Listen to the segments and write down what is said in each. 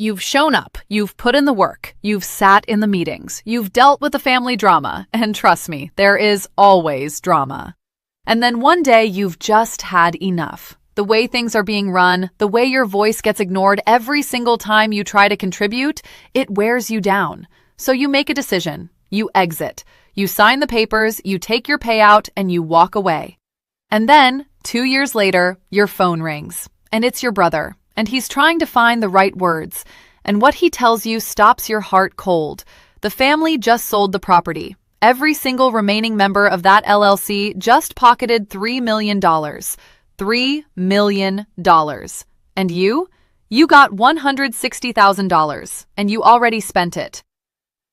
You've shown up, you've put in the work, you've sat in the meetings, you've dealt with the family drama, and trust me, there is always drama. And then one day you've just had enough. The way things are being run, the way your voice gets ignored every single time you try to contribute, it wears you down. So you make a decision. You exit. You sign the papers, you take your payout, and you walk away. And then, 2 years later, your phone rings. And it's your brother. And he's trying to find the right words. And what he tells you stops your heart cold. The family just sold the property. Every single remaining member of that LLC just pocketed $3 million. $3 million. And you? You got $160,000, and you already spent it.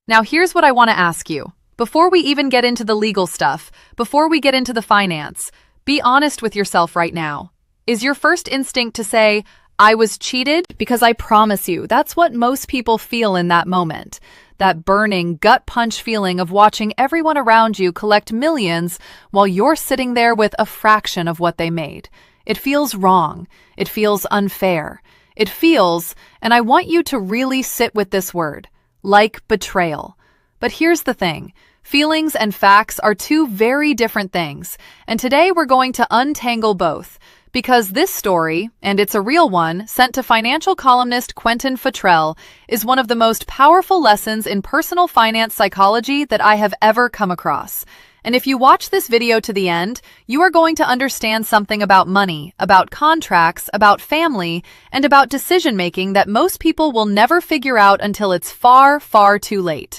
Now here's what I want to ask you. Before we even get into the legal stuff, before we get into the finance, be honest with yourself right now. Is your first instinct to say, I was cheated? Because I promise you, that's what most people feel in that moment. That burning, gut punch feeling of watching everyone around you collect millions while you're sitting there with a fraction of what they made. It feels wrong. It feels unfair. It feels, and I want you to really sit with this word, like betrayal. But here's the thing. Feelings and facts are two very different things, and today we're going to untangle both. Because this story, and it's a real one, sent to financial columnist Quentin Futrell, is one of the most powerful lessons in personal finance psychology that I have ever come across. And if you watch this video to the end, you are going to understand something about money, about contracts, about family, and about decision-making that most people will never figure out until it's far, far too late.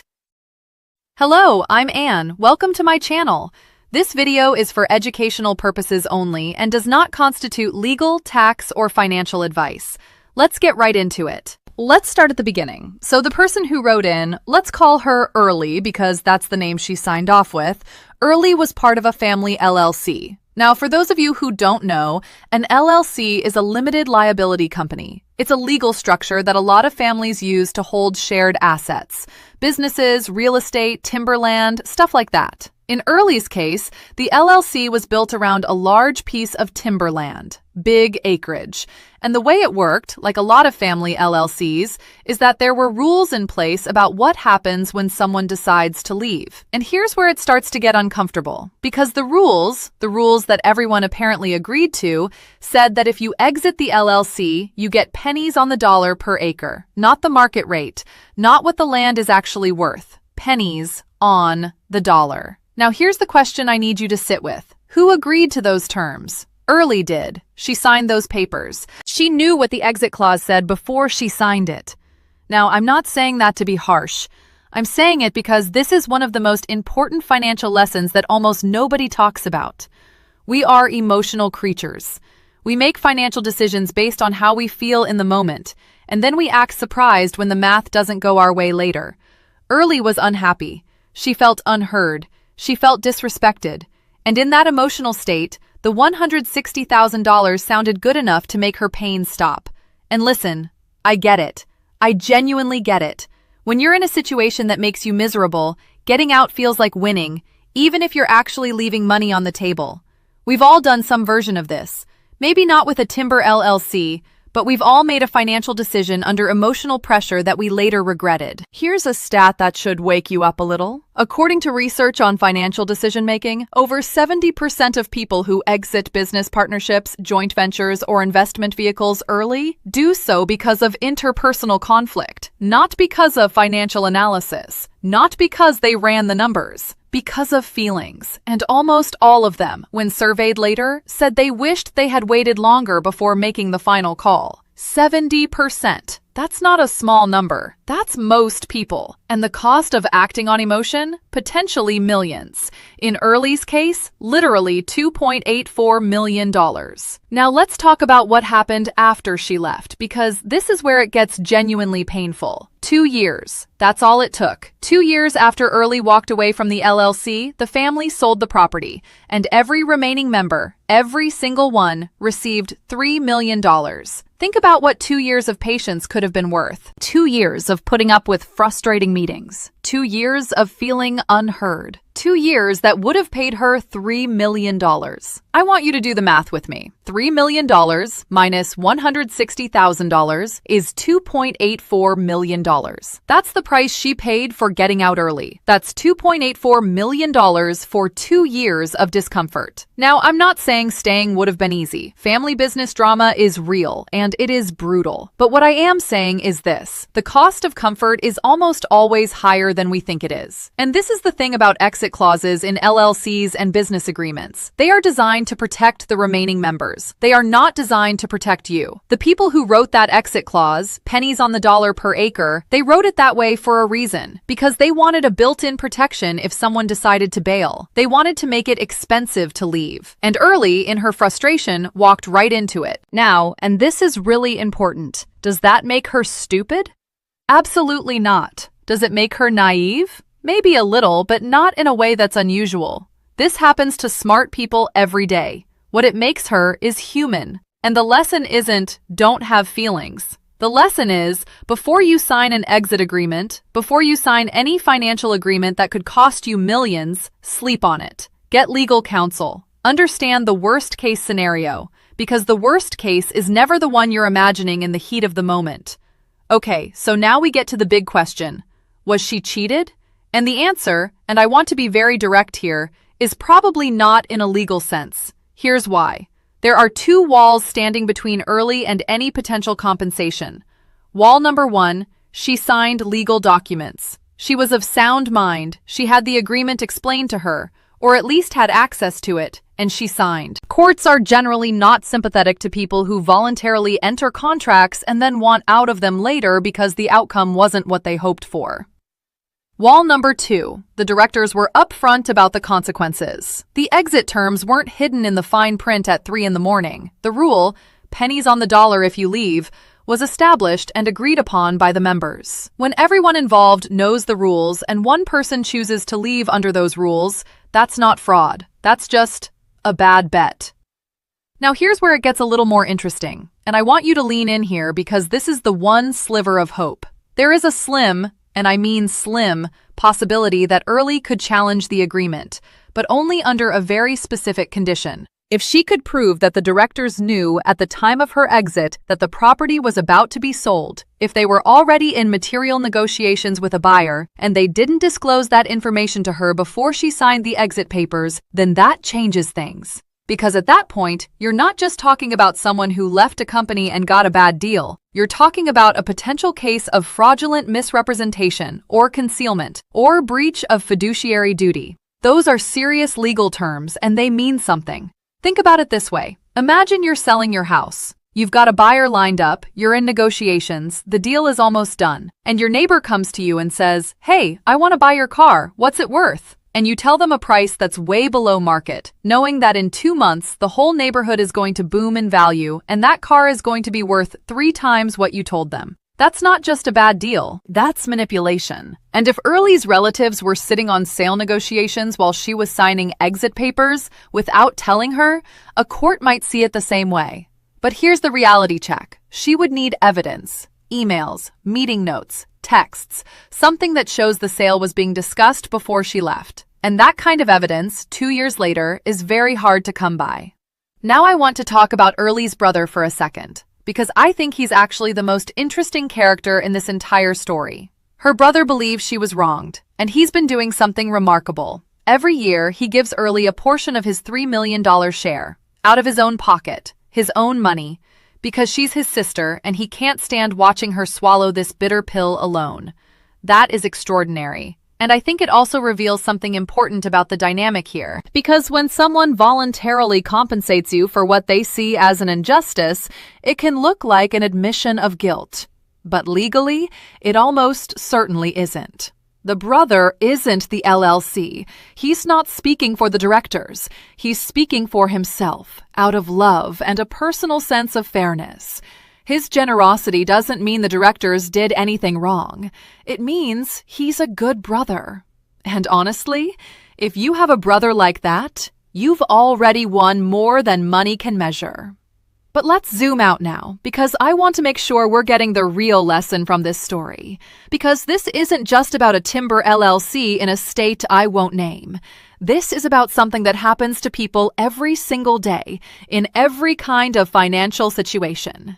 Hello, I'm Anne. Welcome to my channel. This video is for educational purposes only and does not constitute legal, tax, or financial advice. Let's get right into it. Let's start at the beginning. So the person who wrote in, let's call her Early because that's the name she signed off with. Early was part of a family LLC. Now, for those of you who don't know, an LLC is a limited liability company. It's a legal structure that a lot of families use to hold shared assets. Businesses, real estate, timberland, stuff like that. In Early's case, the LLC was built around a large piece of timberland, big acreage. And the way it worked, like a lot of family LLCs, is that there were rules in place about what happens when someone decides to leave. And here's where it starts to get uncomfortable. Because the rules that everyone apparently agreed to, said that if you exit the LLC, you get pennies on the dollar per acre, not the market rate, not what the land is actually worth. Pennies on the dollar. Now here's the question I need you to sit with. Who agreed to those terms? Early did. She signed those papers. She knew what the exit clause said before she signed it. Now, I'm not saying that to be harsh. I'm saying it because this is one of the most important financial lessons that almost nobody talks about. We are emotional creatures. We make financial decisions based on how we feel in the moment, and then we act surprised when the math doesn't go our way later. Early was unhappy. She felt unheard. She felt disrespected. And in that emotional state, the $160,000 sounded good enough to make her pain stop. And listen, I get it. I genuinely get it. When you're in a situation that makes you miserable, getting out feels like winning, even if you're actually leaving money on the table. We've all done some version of this. Maybe not with a timber LLC, but we've all made a financial decision under emotional pressure that we later regretted. Here's a stat that should wake you up a little. According to research on financial decision-making, over 70% of people who exit business partnerships, joint ventures, or investment vehicles early do so because of interpersonal conflict, not because of financial analysis, not because they ran the numbers. Because of feelings, and almost all of them, when surveyed later, said they wished they had waited longer before making the final call. 70%. That's not a small number. That's most people. And the cost of acting on emotion? Potentially millions. In Early's case, literally $2.84 million. Now let's talk about what happened after she left, because this is where it gets genuinely painful. 2 years. That's all it took. 2 years after Early walked away from the LLC, the family sold the property, and every remaining member, every single one, received $3 million. Think about what 2 years of patience could have been worth. 2 years of putting up with frustrating meetings. 2 years of feeling unheard. 2 years that would have paid her $3 million. I want you to do the math with me. $3 million minus $160,000 is $2.84 million. That's the price she paid for getting out early. That's $2.84 million for 2 years of discomfort. Now, I'm not saying staying would have been easy. Family business drama is real, and it is brutal. But what I am saying is this: the cost of comfort is almost always higher than we think it is. And this is the thing about exit clauses in LLCs and business agreements. They are designed to protect the remaining members. They are not designed to protect you. The people who wrote that exit clause, pennies on the dollar per acre, they wrote it that way for a reason, because they wanted a built-in protection if someone decided to bail. They wanted to make it expensive to leave. And Early, in her frustration, walked right into it. Now, and this is really important, does that make her stupid? Absolutely not. Does it make her naive? Maybe a little, but not in a way that's unusual. This happens to smart people every day. What it makes her is human. And the lesson isn't, don't have feelings. The lesson is, before you sign an exit agreement, before you sign any financial agreement that could cost you millions, sleep on it. Get legal counsel. Understand the worst case scenario, because the worst case is never the one you're imagining in the heat of the moment. Okay, so now we get to the big question. Was she cheated? And the answer, and I want to be very direct here, is probably not in a legal sense. Here's why. There are 2 walls standing between Early and any potential compensation. Wall number 1, she signed legal documents. She was of sound mind, she had the agreement explained to her, or at least had access to it, and she signed. Courts are generally not sympathetic to people who voluntarily enter contracts and then want out of them later because the outcome wasn't what they hoped for. Wall number 2, the directors were upfront about the consequences. The exit terms weren't hidden in the fine print at 3 in the morning. The rule, pennies on the dollar if you leave, was established and agreed upon by the members. When everyone involved knows the rules and one person chooses to leave under those rules, that's not fraud. That's just a bad bet. Now here's where it gets a little more interesting, and I want you to lean in here because this is the one sliver of hope. There is a slim, and I mean slim, possibility that Early could challenge the agreement, but only under a very specific condition. If she could prove that the directors knew at the time of her exit that the property was about to be sold, if they were already in material negotiations with a buyer, and they didn't disclose that information to her before she signed the exit papers, then that changes things. Because at that point, you're not just talking about someone who left a company and got a bad deal. You're talking about a potential case of fraudulent misrepresentation or concealment or breach of fiduciary duty. Those are serious legal terms and they mean something. Think about it this way. Imagine you're selling your house. You've got a buyer lined up, you're in negotiations, the deal is almost done, and your neighbor comes to you and says, "Hey, I want to buy your car. What's it worth?" And you tell them a price that's way below market, knowing that in 2 months, the whole neighborhood is going to boom in value and that car is going to be worth 3 times what you told them. That's not just a bad deal, that's manipulation. And if Early's relatives were sitting on sale negotiations while she was signing exit papers without telling her, a court might see it the same way. But here's the reality check. She would need evidence, emails, meeting notes, texts, something that shows the sale was being discussed before she left. And that kind of evidence, 2 years later, is very hard to come by. Now I want to talk about Early's brother for a second, because I think he's actually the most interesting character in this entire story. Her brother believes she was wronged, and he's been doing something remarkable. Every year, he gives Early a portion of his $3 million share, out of his own pocket, his own money, because she's his sister and he can't stand watching her swallow this bitter pill alone. That is extraordinary. And I think it also reveals something important about the dynamic here. Because when someone voluntarily compensates you for what they see as an injustice, it can look like an admission of guilt. But legally, it almost certainly isn't. The brother isn't the LLC. He's not speaking for the directors. He's speaking for himself, out of love and a personal sense of fairness. His generosity doesn't mean the directors did anything wrong. It means he's a good brother. And honestly, if you have a brother like that, you've already won more than money can measure. But let's zoom out now, because I want to make sure we're getting the real lesson from this story. Because this isn't just about a timber LLC in a state I won't name. This is about something that happens to people every single day, in every kind of financial situation.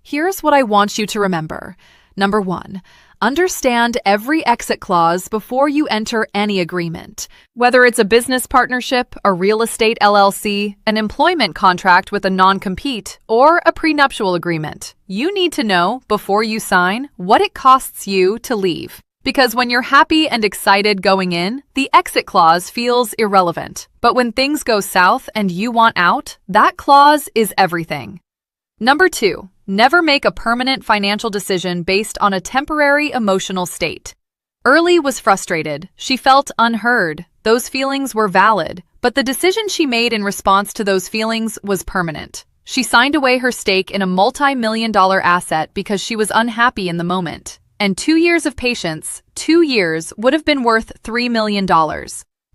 Here's what I want you to remember. Number 1, understand every exit clause before you enter any agreement. Whether it's a business partnership, a real estate LLC, an employment contract with a non-compete, or a prenuptial agreement, you need to know, before you sign, what it costs you to leave. Because when you're happy and excited going in, the exit clause feels irrelevant. But when things go south and you want out, that clause is everything. Number 2, never make a permanent financial decision based on a temporary emotional state. Early was frustrated. She felt unheard. Those feelings were valid, but the decision she made in response to those feelings was permanent. She signed away her stake in a multi-million-dollar asset because she was unhappy in the moment. And 2 years of patience, 2 years, would have been worth $3 million.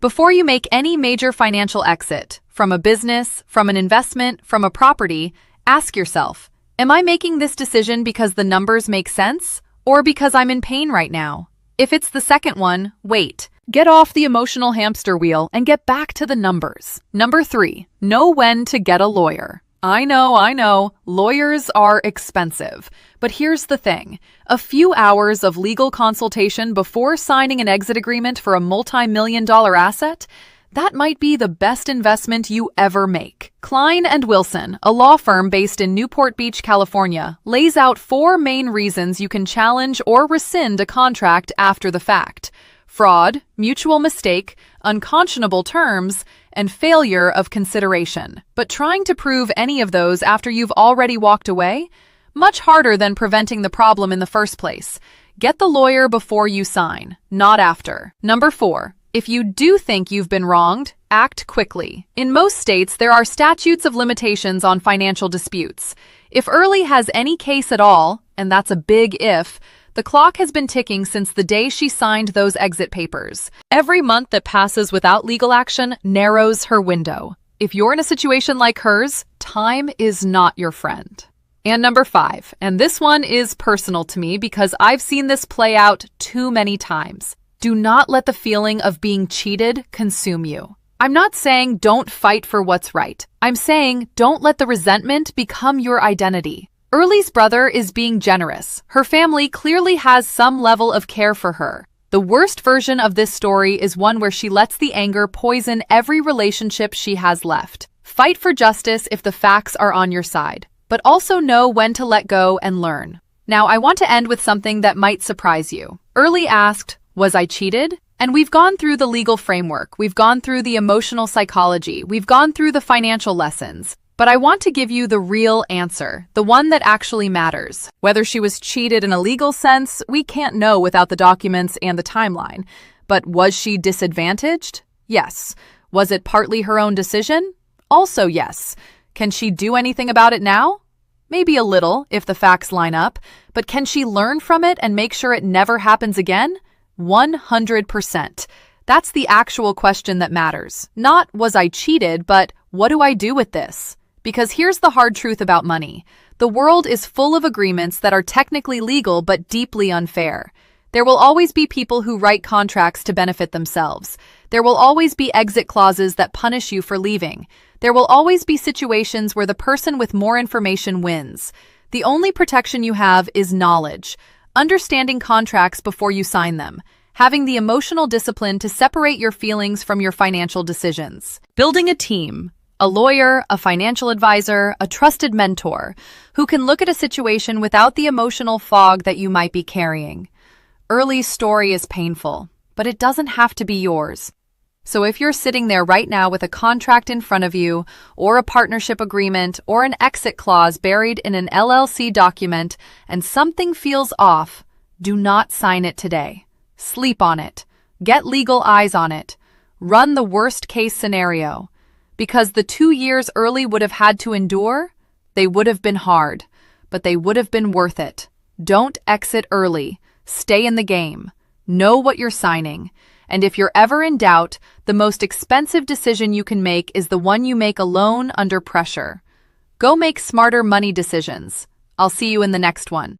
Before you make any major financial exit, from a business, from an investment, from a property, ask yourself, am I making this decision because the numbers make sense, or because I'm in pain right now? If it's the second one, wait. Get off the emotional hamster wheel and get back to the numbers. Number 3, know when to get a lawyer. I know, lawyers are expensive. But here's the thing. A few hours of legal consultation before signing an exit agreement for a multi-million-dollar asset? That might be the best investment you ever make. Klein & Wilson, a law firm based in Newport Beach, California, lays out 4 main reasons you can challenge or rescind a contract after the fact: fraud, mutual mistake, unconscionable terms, and failure of consideration. But trying to prove any of those after you've already walked away? Much harder than preventing the problem in the first place. Get the lawyer before you sign, not after. Number 4. If you do think you've been wronged, act quickly. In most states, there are statutes of limitations on financial disputes. If Early has any case at all, and that's a big if, the clock has been ticking since the day she signed those exit papers. Every month that passes without legal action narrows her window. If you're in a situation like hers, time is not your friend. And number 5, and this one is personal to me because I've seen this play out too many times. Do not let the feeling of being cheated consume you. I'm not saying don't fight for what's right. I'm saying don't let the resentment become your identity. Early's brother is being generous. Her family clearly has some level of care for her. The worst version of this story is one where she lets the anger poison every relationship she has left. Fight for justice if the facts are on your side, but also know when to let go and learn. Now, I want to end with something that might surprise you. Early asked, "Was I cheated?" And we've gone through the legal framework, we've gone through the emotional psychology, we've gone through the financial lessons. But I want to give you the real answer, the one that actually matters. Whether she was cheated in a legal sense, we can't know without the documents and the timeline. But was she disadvantaged? Yes. Was it partly her own decision? Also yes. Can she do anything about it now? Maybe a little, if the facts line up. But can she learn from it and make sure it never happens again? 100%. That's the actual question that matters. Not, was I cheated, but what do I do with this? Because here's the hard truth about money. The world is full of agreements that are technically legal but deeply unfair. There will always be people who write contracts to benefit themselves. There will always be exit clauses that punish you for leaving. There will always be situations where the person with more information wins. The only protection you have is knowledge. Understanding contracts before you sign them. Having the emotional discipline to separate your feelings from your financial decisions. Building a team. A lawyer, a financial advisor, a trusted mentor who can look at a situation without the emotional fog that you might be carrying. Early's story is painful, but it doesn't have to be yours. So if you're sitting there right now with a contract in front of you, or a partnership agreement, or an exit clause buried in an LLC document, and something feels off, do not sign it today. Sleep on it. Get legal eyes on it. Run the worst-case scenario. Because the 2 years Early would have had to endure, they would have been hard, but they would have been worth it. Don't exit early. Stay in the game. Know what you're signing. And if you're ever in doubt, the most expensive decision you can make is the one you make alone under pressure. Go make smarter money decisions. I'll see you in the next one.